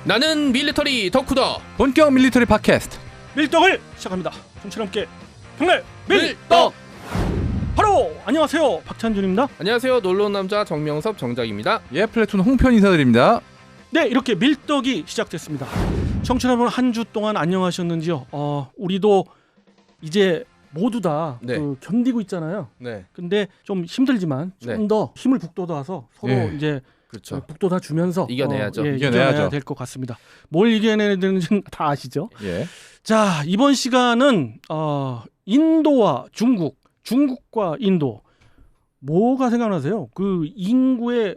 나는 밀리터리 덕후다. 본격 밀리터리 팟캐스트 밀떡을 시작합니다. 청취자 함께 평래 밀떡. 바로 안녕하세요, 박찬준입니다. 안녕하세요, 놀러온 남자 정명섭 정작입니다. 예, 플래툰 홍편 인사드립니다. 네, 이렇게 밀떡이 시작됐습니다. 청취자 여러분, 한 주 동안 안녕하셨는지요? 우리도 이제 모두 다 네. 견디고 있잖아요. 네, 근데 좀 힘들지만 좀 네. 더 힘을 북돋아서 서로 예. 이제 그렇죠. 북돋아 주면서 이겨내야죠. 이겨내야 될 것 같습니다. 뭘 이겨내야 되는지는 다 아시죠? 예. 자, 이번 시간은 인도와 중국과 인도, 뭐가 생각나세요? 그 인구의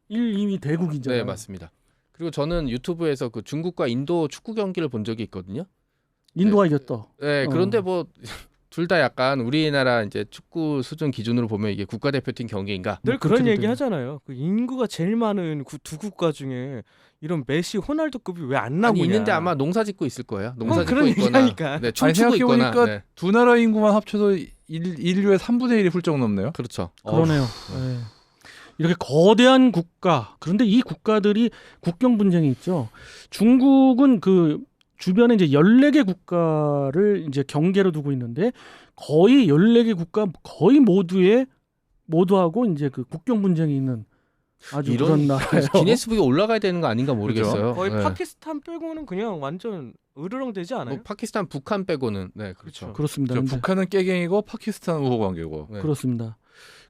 1, 2위 대국이잖아요. 네, 맞습니다. 그리고 저는 유튜브에서 그 중국과 인도 축구 경기를 본 적이 있거든요. 인도가 이겼다. 네, 그런데 뭐 둘 다 약간 우리나라 이제 축구 수준 기준으로 보면 이게 국가대표팀 경기인가? 늘 그런 그렇게 얘기 되죠. 하잖아요. 그 인구가 제일 많은 두 국가 중에 이런 메시, 호날두급이 왜 안 나오냐. 아니, 있는데 아마 농사 짓고 있을 거예요. 농사 짓고 그런 있거나, 얘기하니까. 네, 아니, 춤추고 있거나. 생각해보니까 네. 두 나라 인구만 합쳐도 인류의 3분의 1이 훌쩍 넘네요. 그렇죠. 그러네요. 네. 이렇게 거대한 국가, 그런데 이 국가들이 국경 분쟁이 있죠. 중국은 그 주변에 이제 14개 국가를 이제 경계로 두고 있는데, 거의 14개 국가 거의 모두하고 이제 그 국경 분쟁이 있는 아주 그런 나라예요. 기네스북에 올라가야 되는 거 아닌가 모르겠어요. 거의 네. 파키스탄 빼고는 그냥 완전 으르렁 되지 않아요? 뭐 파키스탄, 북한 빼고는 네, 그렇죠. 그렇습니다. 저 근데 북한은 깨갱이고 파키스탄은 우호관계고. 네. 그렇습니다.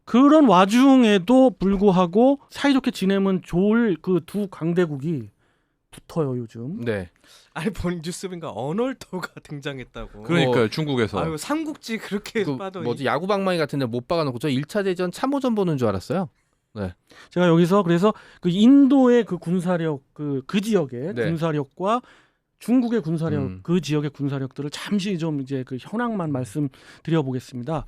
그런 와중에도 불구하고 사이좋게 지내면 좋을 그 두 강대국이 붙어요, 요즘. 네. 아니, 본 뉴스인가 어널터가 등장했다고. 그러니까요, 중국에서. 아유, 삼국지 그렇게 그 봐도 뭐지, 야구 방망이 같은데 못 박아놓고 저 1차 대전 참호전 보는 줄 알았어요. 제가 여기서 그래서 그 인도의 그 군사력 그 지역의 네. 군사력과 중국의 군사력 음. 그 지역의 군사력들을 잠시 좀 이제 그 현황만 말씀드려 보겠습니다.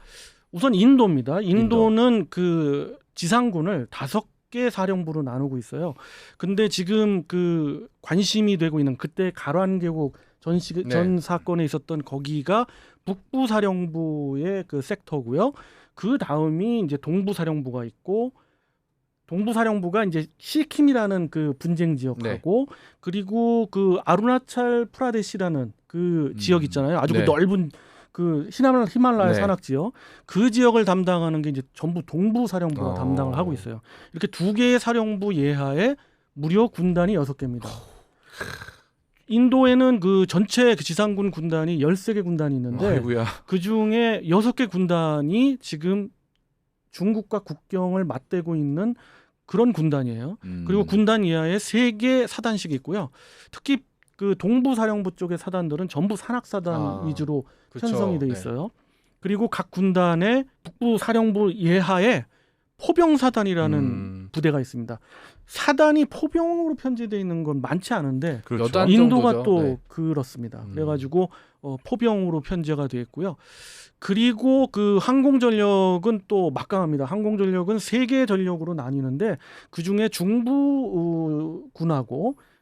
우선 인도입니다. 인도는 그 지상군을 5개 사령부로 나누고 있어요. 근데 지금 그 관심이 되고 있는 그때 가란계곡 전 사건에 있었던 거기가 북부 사령부의 그 섹터고요. 그 다음이 이제 동부 사령부가 있고, 동부 사령부가 이제 시킴이라는 그 분쟁 지역하고, 그리고 그 아루나찰 프라데시라는 그 지역 있잖아요. 아주 네. 그 넓은 그 히말라야 네. 산악 지역, 그 지역을 담당하는 게 이제 전부 동부 사령부가 담당을 하고 있어요. 이렇게 2개의 사령부 예하에 무려 군단이 6개입니다. 인도에는 그 전체 그 지상군 군단이 13개 군단이 있는데, 아이고야. 그 중에 6개 군단이 지금 중국과 국경을 맞대고 있는 그런 군단이에요. 그리고 군단 이하에 3개 사단씩 있고요. 특히 그 동부 사령부 쪽의 사단들은 전부 산악사단 위주로 그쵸. 편성이 돼 네. 있어요. 그리고 각 군단의 북부 사령부 예하에 포병사단이라는 부대가 있습니다. 사단이 포병으로 편제되어 있는 건 많지 않은데, 그렇죠. 여단 인도가 정도죠. 또 네. 그렇습니다. 그래가지고 포병으로 편제가 되어 있고요. 그리고 그 항공전력은 또 막강합니다. 항공전력은 3개의 전력으로 나뉘는데, 그중에 중부군하고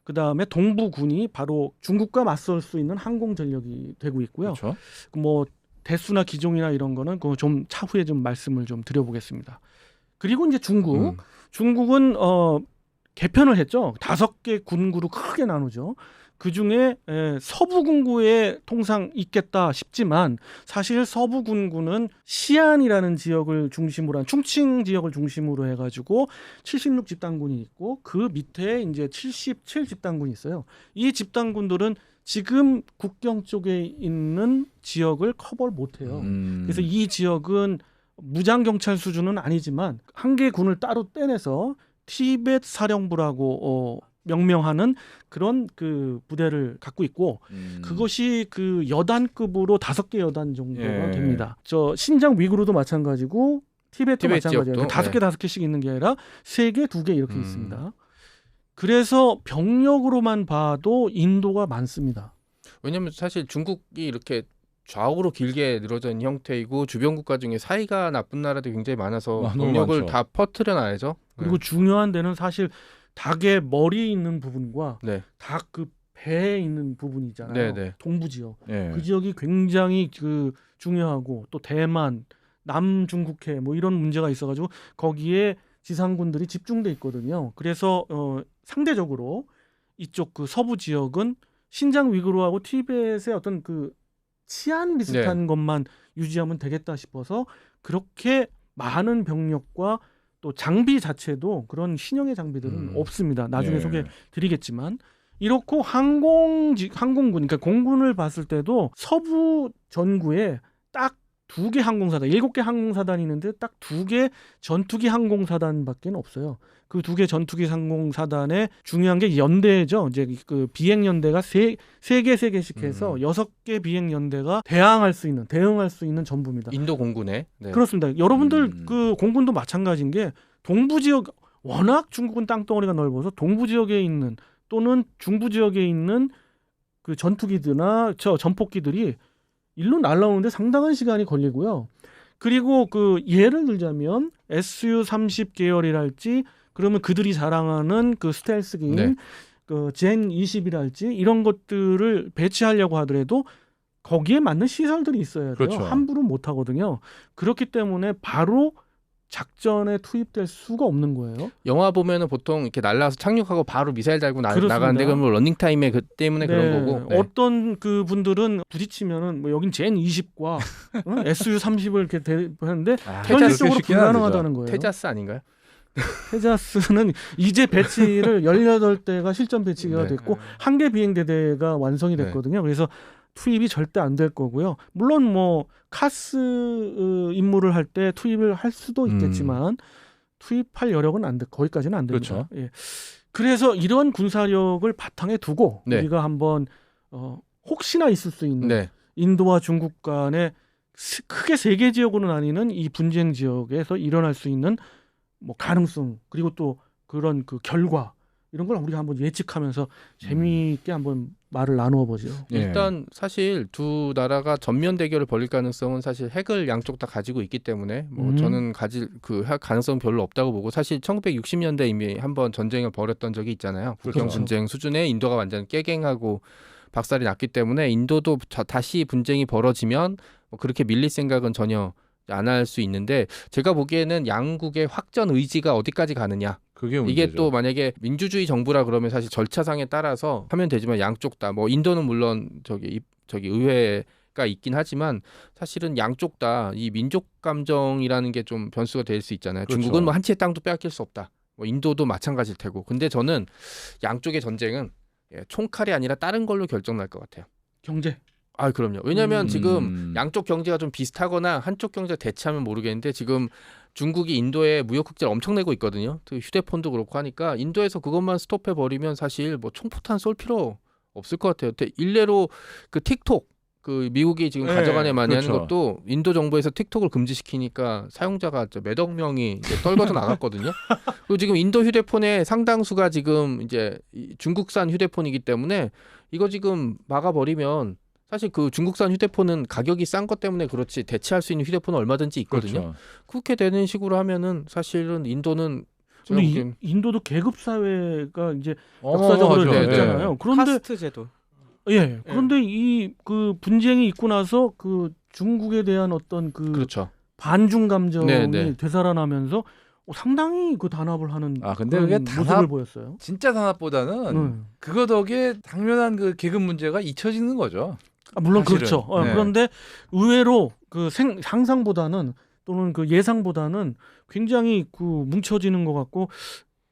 그 다음에 동부군이 바로 중국과 맞설 수 있는 항공전력이 되고 있고요. 그렇죠. 뭐 대수나 기종이나 이런 거는 그 좀 차후에 좀 말씀을 좀 드려보겠습니다. 그리고 이제 중국은 개편을 했죠. 5개 군구로 크게 나누죠. 그 중에 서부 군구에 통상 있겠다 싶지만, 사실 서부 군구는 시안이라는 지역을 중심으로 한 충칭 지역을 중심으로 해가지고 76집단군이 있고, 그 밑에 이제 77집단군이 있어요. 이 집단군들은 지금 국경 쪽에 있는 지역을 커버를 못해요. 그래서 이 지역은 무장 경찰 수준은 아니지만 한 개 군을 따로 떼내서 티벳 사령부라고 명명하는 그런 그 부대를 갖고 있고, 그것이 그 여단급으로 5개 여단 정도가 됩니다. 저 신장 위구르도 마찬가지고 티벳도 티벳 마찬가지예요. 지역도? 5개 5개씩 있는 게 아니라 3개 2개 이렇게 있습니다. 그래서 병력으로만 봐도 인도가 많습니다. 왜냐면 사실 중국이 이렇게 좌우로 길게 늘어져 있는 형태이고, 주변 국가 중에 사이가 나쁜 나라도 굉장히 많아서 너무 병력을 많죠. 다 퍼뜨려 놔야죠. 그리고 중요한 데는 사실 닭의 머리에 있는 부분과 네. 닭 그 배에 있는 부분이잖아요. 네. 동부 지역. 예. 그 지역이 굉장히 그 중요하고, 또 대만, 남중국해 뭐 이런 문제가 있어가지고 거기에 지상군들이 집중돼 있거든요. 그래서 상대적으로 이쪽 그 서부 지역은 신장 위구르하고 티벳의 어떤 그 치안 비슷한 것만 유지하면 되겠다 싶어서 그렇게 많은 병력과 또 장비 자체도 그런 신형의 장비들은 없습니다. 나중에 예. 소개드리겠지만 이렇고 항공군, 그러니까 공군을 봤을 때도 서부 전구에 딱 2개 항공사단, 7개 항공사단이 있는데 딱 2개 전투기 항공사단밖에 없어요. 그 2개 전투기 항공사단의 중요한 게 연대죠. 이제 그 비행 연대가 3개씩 해서 6개 비행 연대가 대응할 수 있는 전부입니다. 인도 공군에 네. 그렇습니다. 여러분들 그 공군도 마찬가지인 게 동부 지역 워낙 중국은 땅덩어리가 넓어서 동부 지역에 있는 또는 중부 지역에 있는 그 전투기들이나 전폭기들이 일로 날아오는데 상당한 시간이 걸리고요. 그리고 그 예를 들자면 Su-30 계열이랄지 그러면 그들이 자랑하는 그 스텔스기인 네. 그 젠 20이랄지 이런 것들을 배치하려고 하더라도 거기에 맞는 시설들이 있어야 돼요. 그렇죠. 함부로 못 하거든요. 그렇기 때문에 바로 작전에 투입될 수가 없는 거예요. 영화 보면은 보통 이렇게 날라와서 착륙하고 바로 미사일 달고 그렇습니다. 나가는데 그러면 러닝 타임에 그 때문에 그런 네. 거고. 네. 어떤 그 분들은 부딪히면은 뭐 여긴 젠 20과 Su-30을 이렇게 하는데 현실적으로 불가능하다는 거예요. 테자스 아닌가요? 테자스는 이제 배치를 18대가 실전 배치가 네. 됐고 한 개 비행대대가 완성이 됐거든요. 그래서 투입이 절대 안 될 거고요. 물론 뭐 카스 임무를 할 때 투입을 할 수도 있겠지만 투입할 여력은 안 돼. 거기까지는 안 됩니다. 그렇죠. 예. 그래서 이런 군사력을 바탕에 두고 네. 우리가 한번 혹시나 있을 수 있는 네. 인도와 중국 간의 크게 3개 지역으로 나뉘는 이 분쟁 지역에서 일어날 수 있는 뭐 가능성 그리고 또 그런 그 결과 이런 걸 우리가 한번 예측하면서 재미있게 한번 말을 나누어 보죠. 예. 일단 사실 두 나라가 전면 대결을 벌일 가능성은 사실 핵을 양쪽 다 가지고 있기 때문에 뭐 저는 가질 그 가능성은 별로 없다고 보고 사실 1960년대 이미 한번 전쟁을 벌였던 적이 있잖아요. 국경 그렇죠. 분쟁 수준에 인도가 완전 깨갱하고 박살이 났기 때문에 인도도 다시 분쟁이 벌어지면 뭐 그렇게 밀릴 생각은 전혀 안 할 수 있는데 제가 보기에는 양국의 확전 의지가 어디까지 가느냐. 그게 문제죠. 이게 또 만약에 민주주의 정부라 그러면 사실 절차상에 따라서 하면 되지만 양쪽 다 뭐 인도는 물론 저기 의회가 있긴 하지만 사실은 양쪽 다 이 민족 감정이라는 게 좀 변수가 될 수 있잖아요. 그렇죠. 중국은 뭐 한 채의 땅도 빼앗길 수 없다. 뭐 인도도 마찬가지일 테고. 근데 저는 양쪽의 전쟁은 총칼이 아니라 다른 걸로 결정날 것 같아요. 경제. 아, 그럼요. 왜냐하면 지금 양쪽 경제가 좀 비슷하거나 한쪽 경제가 대치하면 모르겠는데 지금 중국이 인도에 무역 흑자를 엄청 내고 있거든요. 휴대폰도 그렇고 하니까 인도에서 그것만 스톱해 버리면 사실 뭐 총포탄 쏠 필요 없을 것 같아요. 일례로 그 틱톡 그 미국이 지금 가져가네 많이 그렇죠. 하는 것도 인도 정부에서 틱톡을 금지시키니까 사용자가 몇 억 명이 이제 떨궈서 나갔거든요. 그리고 지금 인도 휴대폰의 상당수가 지금 이제 중국산 휴대폰이기 때문에 이거 지금 막아버리면 사실 그 중국산 휴대폰은 가격이 싼 것 때문에 그렇지 대체할 수 있는 휴대폰은 얼마든지 있거든요. 그렇죠. 그렇게 되는 식으로 하면은 사실은 인도는 근데 제가 보기엔 인도도 계급 사회가 이제 역사적으로 맞아. 됐잖아요. 그런데 카스트 제도. 예. 그런데 이 그 분쟁이 있고 나서 그 중국에 대한 어떤 그 그렇죠. 반중 감정이 네. 되살아나면서 상당히 그 단합을 하는 근데 그런 그게 모습을 보였어요. 진짜 단합보다는 그거 덕에 당면한 그 계급 문제가 잊혀지는 거죠. 물론 사실은. 그렇죠. 네. 그런데 의외로 그 상상보다는 또는 그 예상보다는 굉장히 그 뭉쳐지는 것 같고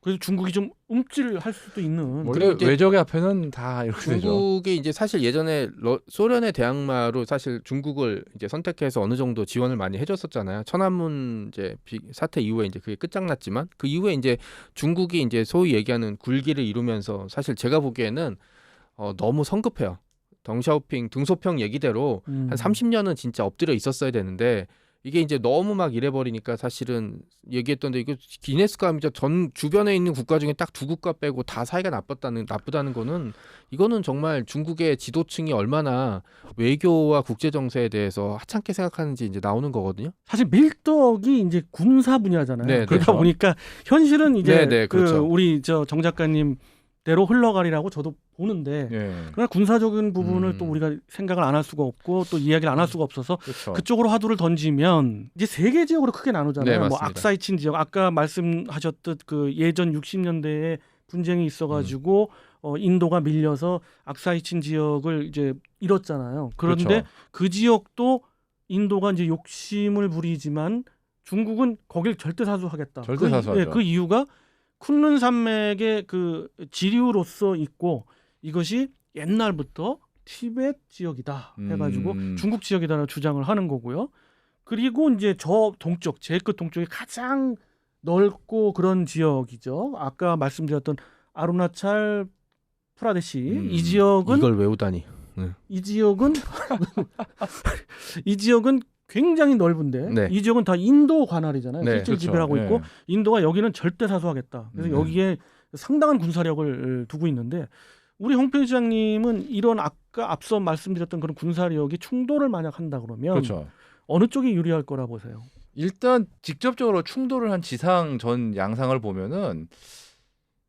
그래서 중국이 좀 움찔할 수도 있는. 원래 이제 외적의 앞에는 다 이렇게 되죠. 중국이 이제 사실 예전에 소련의 대항마로 사실 중국을 이제 선택해서 어느 정도 지원을 많이 해줬었잖아요. 천안문 이제 사태 이후에 이제 그게 끝장났지만 그 이후에 이제 중국이 이제 소위 얘기하는 굴기를 이루면서 사실 제가 보기에는 너무 성급해요. 덩샤오핑 등소평 얘기대로 한 30년은 진짜 엎드려 있었어야 되는데 이게 이제 너무 막 이래버리니까 사실은 얘기했던데 이거 기네스가 하면 전 주변에 있는 국가 중에 딱 2국가 빼고 다 사이가 나쁘다는 거는 이거는 정말 중국의 지도층이 얼마나 외교와 국제 정세에 대해서 하찮게 생각하는지 이제 나오는 거거든요. 사실 밀떡이 이제 군사 분야잖아요. 네, 그러다 그렇죠. 보니까 현실은 이제 네, 그렇죠. 우리 정 작가님 대로 흘러가리라고 저도 보는데 그러나 군사적인 부분을 또 우리가 생각을 안 할 수가 없고 또 이야기를 안 할 수가 없어서 그렇죠. 그쪽으로 화두를 던지면 이제 3개 지역으로 크게 나누잖아요. 네, 뭐 맞습니다. 악사이친 지역 아까 말씀하셨듯 그 예전 60년대에 분쟁이 있어가지고 인도가 밀려서 악사이친 지역을 이제 잃었잖아요. 그런데 그렇죠. 그 지역도 인도가 이제 욕심을 부리지만 중국은 거길 절대 사수하겠다. 절대 사수하죠. 그 이유가 쿤룬 산맥의 그 지류로서 있고 이것이 옛날부터 티베트 지역이다 해가지고 중국 지역이다라고 주장을 하는 거고요. 그리고 이제 저 동쪽 제일 끝 동쪽이 가장 넓고 그런 지역이죠. 아까 말씀드렸던 아루나찰 프라데시 이 지역은 이걸 외우다니. 이 지역은 이 지역은 굉장히 넓은데 네. 이 지역은 다 인도 관할이잖아요. 네, 실질 그렇죠. 지배를 하고 있고 네. 인도가 여기는 절대 사수하겠다. 그래서 여기에 상당한 군사력을 두고 있는데 우리 홍 편집장님은 이런 아까 앞서 말씀드렸던 그런 군사력이 충돌을 만약 한다 그러면 그렇죠. 어느 쪽이 유리할 거라 보세요? 일단 직접적으로 충돌을 한 지상 전 양상을 보면은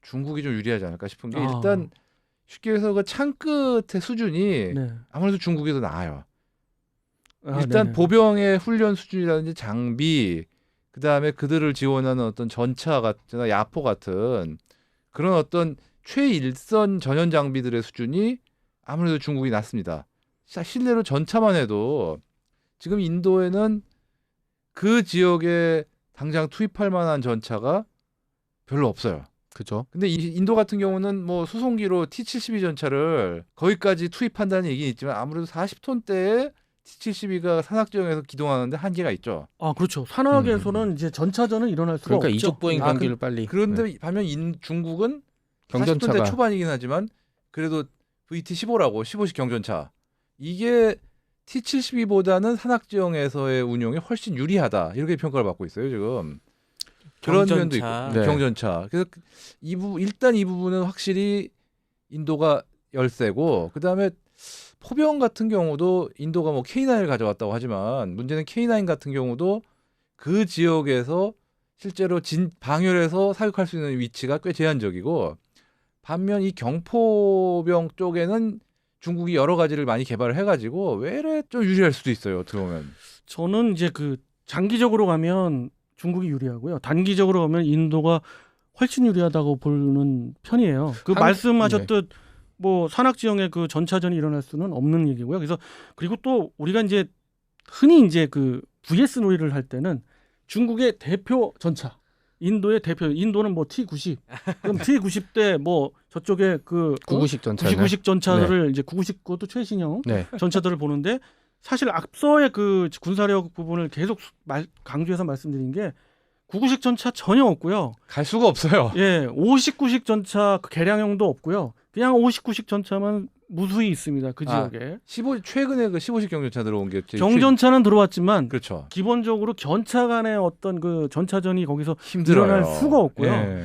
중국이 좀 유리하지 않을까 싶은 게 일단 쉽게 해서 그 창 끝의 수준이 네. 아무래도 중국이 더 나아요. 아, 일단 네네. 보병의 훈련 수준이라든지 장비, 그 다음에 그들을 지원하는 어떤 전차 같은 야포 같은 그런 어떤 최일선 전연 장비들의 수준이 아무래도 중국이 낮습니다. 실내로 전차만 해도 지금 인도에는 그 지역에 당장 투입할 만한 전차가 별로 없어요. 그죠? 근데 인도 같은 경우는 뭐 수송기로 T-72 전차를 거기까지 투입한다는 얘기는 있지만 아무래도 40톤대의 T-72가 산악지형에서 기동하는데 한계가 있죠. 아 그렇죠. 산악에서는 이제 전차전은 일어날 수가 그러니까 없죠. 이족 보행 아, 경기를 빨리. 그런데 네. 반면 중국은 경전차가 40톤대 초반이긴 하지만 그래도 VT-15라고 15식 경전차. 이게 T-72보다는 산악지형에서의 운용이 훨씬 유리하다. 이렇게 평가를 받고 있어요, 지금. 그런 면도 있고. 경전차. 네. 경전차. 그래서 일단 이 부분은 확실히 인도가 열세고 그다음에 포병 같은 경우도 인도가 뭐 K9을 가져왔다고 하지만 문제는 K9 같은 경우도 그 지역에서 실제로 방열해서 사격할 수 있는 위치가 꽤 제한적이고 반면 이 경포병 쪽에는 중국이 여러 가지를 많이 개발을 해가지고 외래 좀 유리할 수도 있어요. 어떻게 보면. 저는 이제 그 장기적으로 가면 중국이 유리하고요. 단기적으로 가면 인도가 훨씬 유리하다고 보는 편이에요. 그 말씀하셨듯 뭐 산악 지형에 그 전차전이 일어날 수는 없는 얘기고요. 그래서 그리고 또 우리가 이제 흔히 이제 그 VS 놀이를 할 때는 중국의 대표 전차, 인도의 대표, 인도는 뭐 T-90, 그럼 T-90대 뭐 저쪽에 그 9구식 전차. 99식 전차들을 이제 9구식 그것도 최신형 네. 전차들을 보는데 사실 앞서의 그 군사력 부분을 계속 강조해서 말씀드린 게 9구식 전차 전혀 없고요. 갈 수가 없어요. 예, 59식 전차 그 개량형도 없고요. 그냥 59식 전차만 무수히 있습니다. 그 지역에. 최근에 그 15식 경전차 들어온 게 경전차는 들어왔지만 그렇죠. 기본적으로 전차 간의 어떤 그 전차전이 거기서 힘들어요. 일어날 수가 없고요. 예.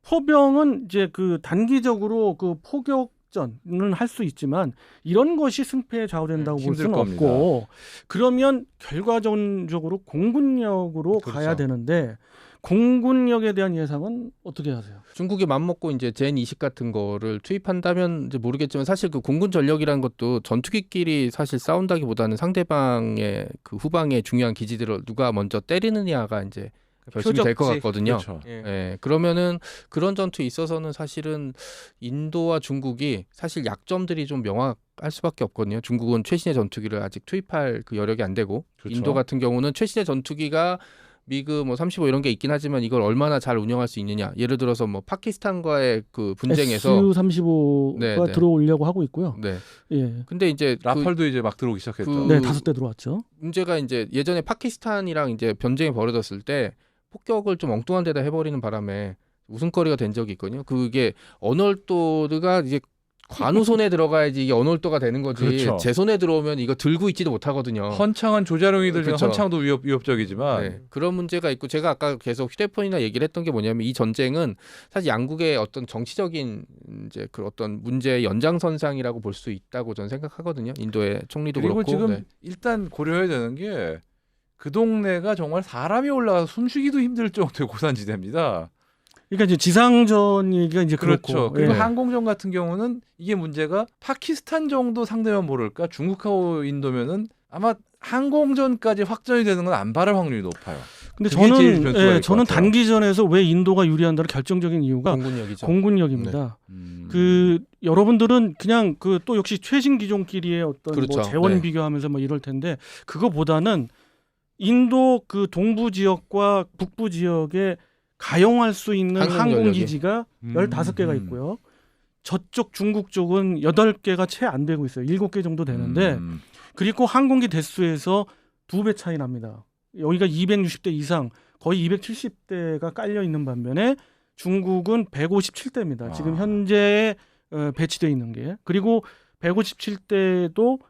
포병은 이제 그 단기적으로 그 포격전은 할 수 있지만 이런 것이 승패에 좌우된다고 볼 힘들 수는 겁니다. 없고 그러면 결과적으로 공군력으로 그렇죠. 가야 되는데 공군력에 대한 예상은 어떻게 하세요? 중국이 맘먹고 이제 젠 20 같은 거를 투입한다면 이제 모르겠지만 사실 그 공군 전력이라는 것도 전투기끼리 사실 싸운다기보다는 상대방의 그 후방의 중요한 기지들을 누가 먼저 때리느냐가 이제 결심이 될 것 표적지. 같거든요. 그렇죠. 예. 예, 그러면은 그런 전투에 있어서는 사실은 인도와 중국이 사실 약점들이 좀 명확할 수밖에 없거든요. 중국은 최신의 전투기를 아직 투입할 그 여력이 안 되고 그렇죠. 인도 같은 경우는 최신의 전투기가 미그 뭐 35 이런 게 있긴 하지만 이걸 얼마나 잘 운영할 수 있느냐. 예를 들어서 뭐 파키스탄과의 그 분쟁에서 Su-35가 네, 네. 들어오려고 하고 있고요. 네. 예. 근데 이제 라팔도 이제 막 들어오기 시작했죠. 그- 네, 5대 들어왔죠. 문제가 이제 예전에 파키스탄이랑 이제 변쟁이 벌어졌을 때 폭격을 좀 엉뚱한 데다 해버리는 바람에 웃음거리가 된 적이 있거든요. 그게 언월도가 이제 관우 손에 들어가야지 이게 언월도가 되는 거지. 그렇죠. 제 손에 들어오면 이거 들고 있지도 못하거든요. 헌창한 조자룡이 들면 그렇죠. 헌창도 위협적이지만 네, 그런 문제가 있고 제가 아까 계속 휴대폰이나 얘기를 했던 게 뭐냐면 이 전쟁은 사실 양국의 어떤 정치적인 이제 그 어떤 문제의 연장선상이라고 볼 수 있다고 저는 생각하거든요. 인도의 총리도 그리고 그렇고. 지금 네. 일단 고려해야 되는 게 그 동네가 정말 사람이 올라가서 숨쉬기도 힘들 정도의 고산지대입니다. 그러니까 이제 지상전 얘기가 이제 그렇죠. 그렇고. 그리고 예. 항공전 같은 경우는 이게 문제가 파키스탄 정도 상대면 모를까 중국하고 인도면은 아마 항공전까지 확전이 되는 건 안 바랄 확률이 높아요. 근데 그게 제일 저는 변수가 될 것 저는 같아요. 단기전에서 왜 인도가 유리한다는 결정적인 이유가 공군력이죠. 공군력입니다. 그 여러분들은 그냥 그 또 역시 최신 기종끼리의 어떤 그렇죠. 뭐 재원 네. 비교하면서 뭐 이럴 텐데 그거보다는 인도 그 동부 지역과 북부 지역에 가용할 수 있는 항공 항공 전력이. 기지가 15개가 있고요. 저쪽 중국 쪽은 8개가 채 안 되고 있어요. 7개 정도 되는데 그리고 항공기 대수에서 2배 차이 납니다. 여기가 260대 이상 거의 270대가 깔려 있는 반면에 중국은 157대입니다. 지금 현재 배치되어 있는 게. 그리고 157대도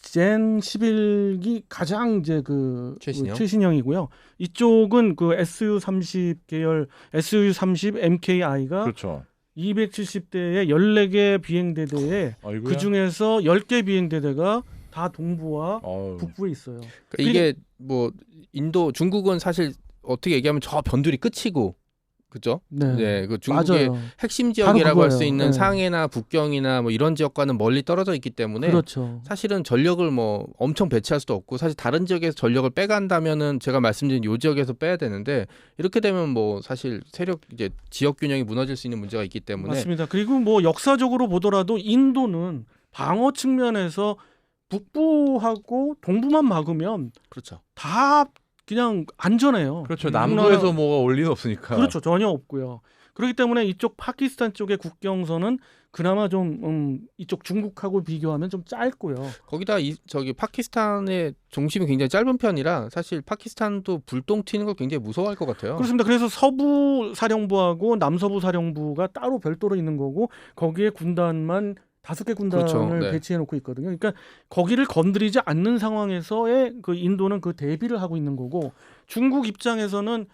젠 11기 가장 이제 그 최신형? 최신형이고요. 이쪽은 그 SU-30 계열 SU-30 MKI가 그렇죠. 270대에 14개 비행대대에 아이고야. 그 중에서 10개 비행대대가 다 동부와 어우. 북부에 있어요. 그러니까 이게 뭐 인도 중국은 사실 어떻게 얘기하면 저 변두리 끝이고 그죠? 네, 그 중국의 맞아요. 핵심 지역이라고 할 수 그거예요. 있는 네. 상해나 북경이나 뭐 이런 지역과는 멀리 떨어져 있기 때문에 그렇죠. 사실은 전력을 뭐 엄청 배치할 수도 없고 사실 다른 지역에서 전력을 빼간다면은 제가 말씀드린 요 지역에서 빼야 되는데 이렇게 되면 뭐 사실 세력 이제 지역 균형이 무너질 수 있는 문제가 있기 때문에 맞습니다. 그리고 뭐 역사적으로 보더라도 인도는 방어 측면에서 북부하고 동부만 막으면 그렇죠. 다 그냥 안전해요. 그렇죠. 우리나라- 남부에서 뭐가 올 리는 없으니까. 그렇죠. 전혀 없고요. 그렇기 때문에 이쪽 파키스탄 쪽의 국경선은 그나마 좀 이쪽 중국하고 비교하면 좀 짧고요. 거기다 저기 파키스탄의 중심이 굉장히 짧은 편이라 사실 파키스탄도 불똥 튀는 걸 굉장히 무서워할 것 같아요. 그렇습니다. 그래서 서부 사령부하고 남서부 사령부가 따로 별도로 있는 거고 거기에 군단만 5개 군단을 그렇죠. 네. 배치해 놓고 있거든요. 그러니까 거기를 건드리지 않는 상황에서의 그 인도는 그 대비를 하고 있는 거고 중국 입장에서는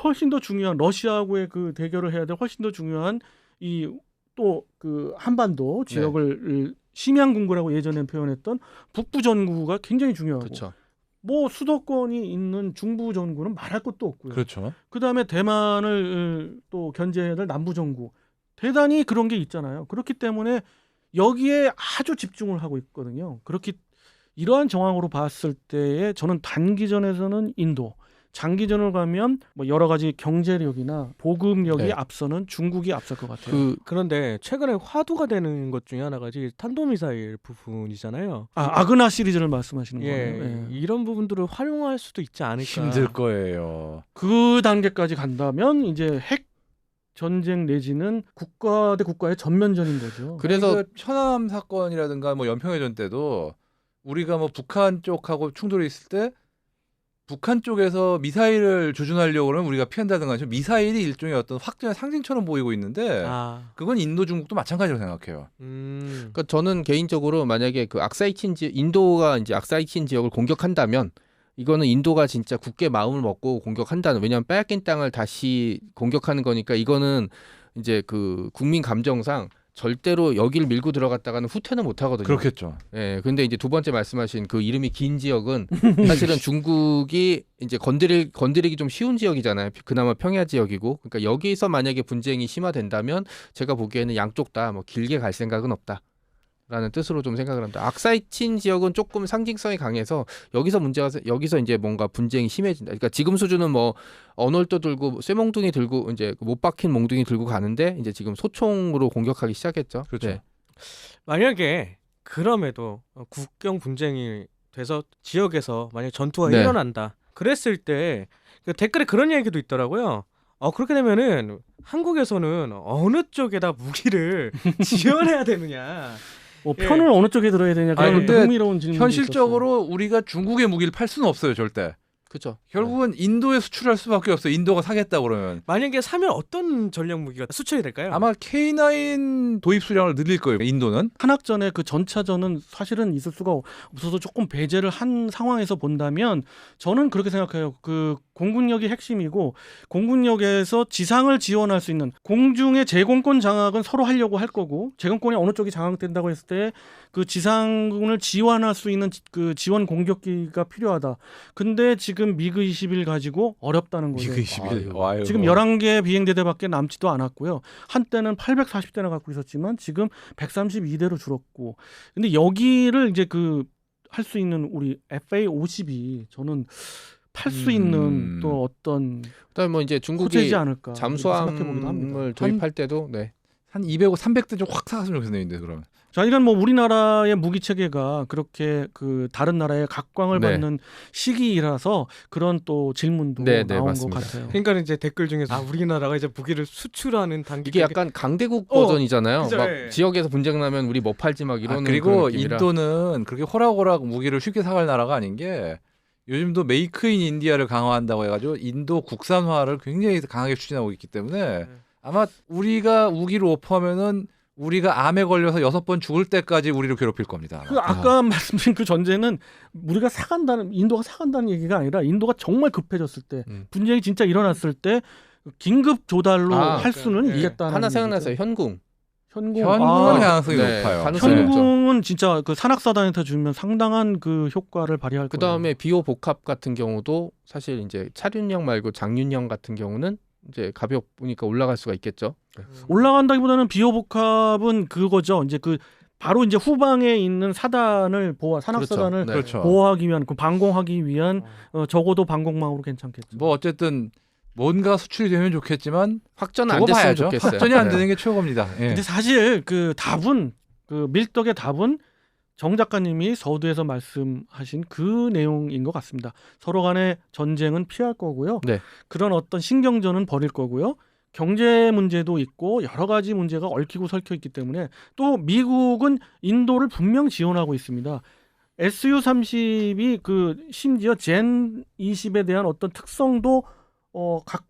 훨씬 더 중요한 러시아하고의 그 대결을 해야 될 훨씬 더 중요한 이 또 그 한반도 지역을 심양군구라고 예전에 표현했던 북부 전구가 굉장히 중요하고 그렇죠. 뭐 수도권이 있는 중부 전구는 말할 것도 없고요. 그렇죠. 그다음에 대만을 또 견제해야 될 남부 전구 대단히 그런 게 있잖아요. 그렇기 때문에 여기에 아주 집중을 하고 있거든요. 이러한 정황으로 봤을 때에 저는 단기전에서는 인도, 장기전을 가면 뭐 여러 가지 경제력이나 보급력이 네. 앞서는 중국이 앞설 것 같아요. 그런데 최근에 화두가 되는 것 중에 하나가 탄도미사일 부분이잖아요. 아그나 시리즈를 말씀하시는 예, 거예요. 예. 이런 부분들을 활용할 수도 있지 않을까. 힘들 거예요. 그 단계까지 간다면 이제 핵 전쟁 내지는 국가 대 국가의 전면전인 거죠. 그래서 그 천안 사건이라든가 뭐 연평해전 때도 우리가 뭐 북한 쪽하고 충돌이 있을 때 북한 쪽에서 미사일을 조준하려고 그러면 우리가 피한다든가 미사일이 일종의 어떤 확전의 상징처럼 보이고 있는데 그건 인도 중국도 마찬가지로 생각해요. 그러니까 저는 개인적으로 만약에 그 악사이친 지역 인도가 이제 악사이친 지역을 공격한다면 이거는 인도가 진짜 굳게 마음을 먹고 공격한다는 왜냐하면 빼앗긴 땅을 다시 공격하는 거니까 이거는 이제 그 국민 감정상 절대로 여기를 밀고 들어갔다가는 후퇴는 못 하거든요. 그렇겠죠. 예. 근데 이제 두 번째 말씀하신 그 이름이 긴 지역은 사실은 중국이 이제 건드리기 좀 쉬운 지역이잖아요. 그나마 평야 지역이고. 그러니까 여기서 만약에 분쟁이 심화된다면 제가 보기에는 양쪽 다 뭐 길게 갈 생각은 없다. 라는 뜻으로 좀 생각을 합니다. 악사이친 지역은 조금 상징성이 강해서 여기서 이제 뭔가 분쟁이 심해진다. 그러니까 지금 수준은 뭐 언월도 들고 쇠몽둥이 들고 이제 못 박힌 몽둥이 들고 가는데 이제 지금 소총으로 공격하기 시작했죠. 그렇죠. 네. 만약에 그럼에도 국경 분쟁이 돼서 지역에서 만약 전투가 네. 일어난다. 그랬을 때 그 댓글에 그런 얘기도 있더라고요. 그렇게 되면은 한국에서는 어느 쪽에다 무기를 지원해야 되느냐. 뭐 편을 어느 쪽에 들어야 되냐 그런 근데 흥미로운 질문이 현실적으로 우리가 중국의 무기를 팔 수는 없어요, 절대. 그렇죠. 결국은 인도에 수출할 수밖에 없어요. 인도가 사겠다 그러면. 만약에 사면 어떤 전략 무기가 수출이 될까요? 아마 K9 도입 수량을 늘릴 거예요. 인도는. 한학전의 그 전차전은 사실은 있을 수가 없어서 조금 배제를 한 상황에서 본다면 저는 그렇게 생각해요. 그 공군력이 핵심이고 공군력에서 지상을 지원할 수 있는 공중의 제공권 장악은 서로 하려고 할 거고 제공권이 어느 쪽이 장악된다고 했을 때 그 지상군을 지원할 수 있는 그 지원 공격기가 필요하다. 근데 지금 미그 21 가지고 어렵다는 거죠. 미그 21. 와요. 지금 11개 비행대대밖에 남지도 않았고요. 한때는 840대나 갖고 있었지만 지금 132대로 줄었고. 근데 여기를 이제 그 할 수 있는 우리 FA-50이 저는 팔 수 있는 또 어떤 그다음에 뭐 이제 중국이 호재지 않을까 생각해보기도 합니다. 잠수함을 도입할 때도 네. 한 200억, 300대 좀 확 사갔으면 좋겠네요. 그러면. 자, 이건 뭐 우리나라의 무기 체계가 그렇게 그 다른 나라의 각광을 네. 받는 시기이라서 그런 또 질문도 네, 나온 맞습니다. 것 같아요. 그러니까 이제 댓글 중에서 우리나라가 이제 무기를 수출하는 단계 이게 약간 강대국 버전이잖아요. 그죠, 막 예. 지역에서 분쟁 나면 우리 뭐 팔지 막 이러는 그리고 그런 느낌이라. 인도는 그렇게 호락호락 무기를 쉽게 사갈 나라가 아닌 게 요즘도 메이크 인 인디아를 강화한다고 해가지고 인도 국산화를 굉장히 강하게 추진하고 있기 때문에 아마 우리가 무기를 오퍼하면은 우리가 암에 걸려서 6번 죽을 때까지 우리를 괴롭힐 겁니다. 아마. 그 아까 말씀드린 그 전제는 우리가 인도가 사간다는 얘기가 아니라 인도가 정말 급해졌을 때 분쟁이 진짜 일어났을 때 긴급 조달로 할 수는 예. 있겠다는 하나 얘기죠. 생각났어요. 현궁. 현궁. 현금은 가능성이 네, 높아요. 가능성이 높죠. 현궁은 진짜 그 산악사단한테 주면 상당한 그 효과를 발휘할 그 거예요. 다음에 비호 복합 같은 경우도 사실 이제 차륜형 말고 장륜형 같은 경우는 이제 가볍으니까 올라갈 수가 있겠죠. 올라간다기보다는 비호복합은 그거죠. 이제 그 바로 이제 후방에 있는 사단을 산악사단을 그렇죠. 네. 그렇죠. 보호하기 위한 그 방공하기 위한 적어도 방공망으로 괜찮겠죠. 뭐 어쨌든 뭔가 수출이 되면 좋겠지만 확전은 안 두고 됐으면 봐야죠. 좋겠어요. 확전이 안 네. 되는 게 최고입니다. 예. 근데 사실 그 답은 그 밀떡의 답은 정 작가님이 서두에서 말씀하신 그 내용인 것 같습니다. 서로 간의 전쟁은 피할 거고요. 네. 그런 어떤 신경전은 벌일 거고요. 경제 문제도 있고 여러 가지 문제가 얽히고 설켜 있기 때문에 또 미국은 인도를 분명 지원하고 있습니다. SU-30이 그 심지어 젠 20에 대한 어떤 특성도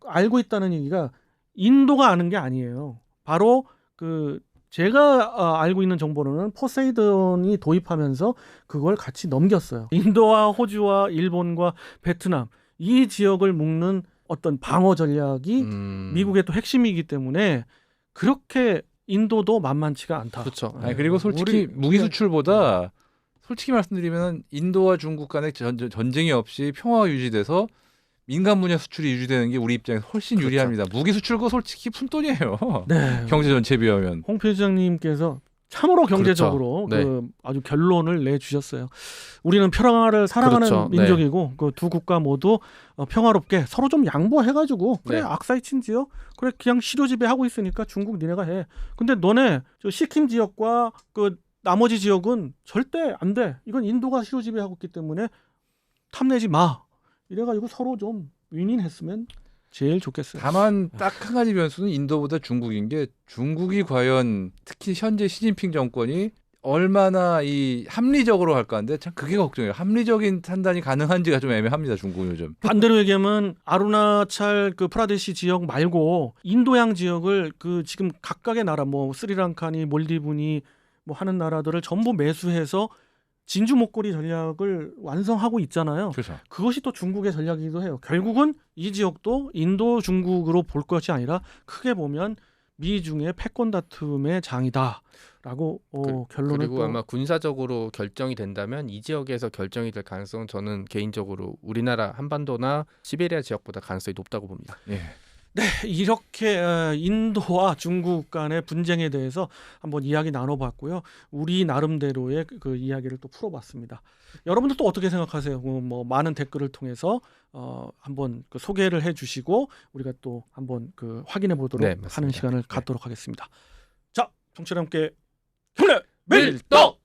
알고 있다는 얘기가 인도가 아는 게 아니에요. 바로 그 제가 알고 있는 정보로는 포세이돈이 도입하면서 그걸 같이 넘겼어요. 인도와 호주와 일본과 베트남 이 지역을 묶는 어떤 방어 전략이 미국의 또 핵심이기 때문에 그렇게 인도도 만만치가 않다. 그렇죠. 아니, 그리고 솔직히 무기 수출보다 솔직히 말씀드리면 인도와 중국 간의 전쟁이 없이 평화가 유지돼서 민간 분야 수출이 유지되는 게 우리 입장에서 훨씬 그렇죠. 유리합니다. 무기 수출고 솔직히 푼돈이에요. 네. 경제 전체 비하면. 홍 필장님께서 참으로 경제적으로 그렇죠. 그 아주 결론을 내주셨어요. 우리는 평화를 사랑하는 그렇죠. 네. 민족이고 그 두 국가 모두 평화롭게 서로 좀 양보해가지고 그래 네. 악사이 친지요. 그래 그냥 시료 지배하고 있으니까 중국 니네가 해. 근데 너네 저 시킴 지역과 그 나머지 지역은 절대 안 돼. 이건 인도가 시료 지배하고 있기 때문에 탐내지 마. 이래가지고 서로 좀 윈윈했으면 제일 좋겠어요. 다만 딱 한 가지 변수는 인도보다 중국인 게 중국이 과연 특히 현재 시진핑 정권이 얼마나 이 합리적으로 할까 하는데 참 그게 걱정이에요. 합리적인 판단이 가능한지가 좀 애매합니다. 중국은 요즘. 반대로 얘기하면 아루나찰 그 프라데시 지역 말고 인도양 지역을 그 지금 각각의 나라 뭐 스리랑카니 몰디브니 뭐 하는 나라들을 전부 매수해서 진주 목걸이 전략을 완성하고 있잖아요. 그렇죠. 그것이 또 중국의 전략이기도 해요. 결국은 이 지역도 인도 중국으로 볼 것이 아니라 크게 보면 미중의 패권 다툼의 장이다라고 결론을 그리고 또 아마 군사적으로 결정이 된다면 이 지역에서 결정이 될 가능성은 저는 개인적으로 우리나라 한반도나 시베리아 지역보다 가능성이 높다고 봅니다. 예. 네, 이렇게 인도와 중국 간의 분쟁에 대해서 한번 이야기 나눠봤고요. 우리 나름대로의 그 이야기를 또 풀어봤습니다. 여러분들 또 어떻게 생각하세요? 뭐 많은 댓글을 통해서 한번 그 소개를 해주시고 우리가 또 한번 그 확인해 보도록 네, 맞습니다. 하는 시간을 네. 갖도록 하겠습니다. 자, 청취자 함께 형님 밀떡!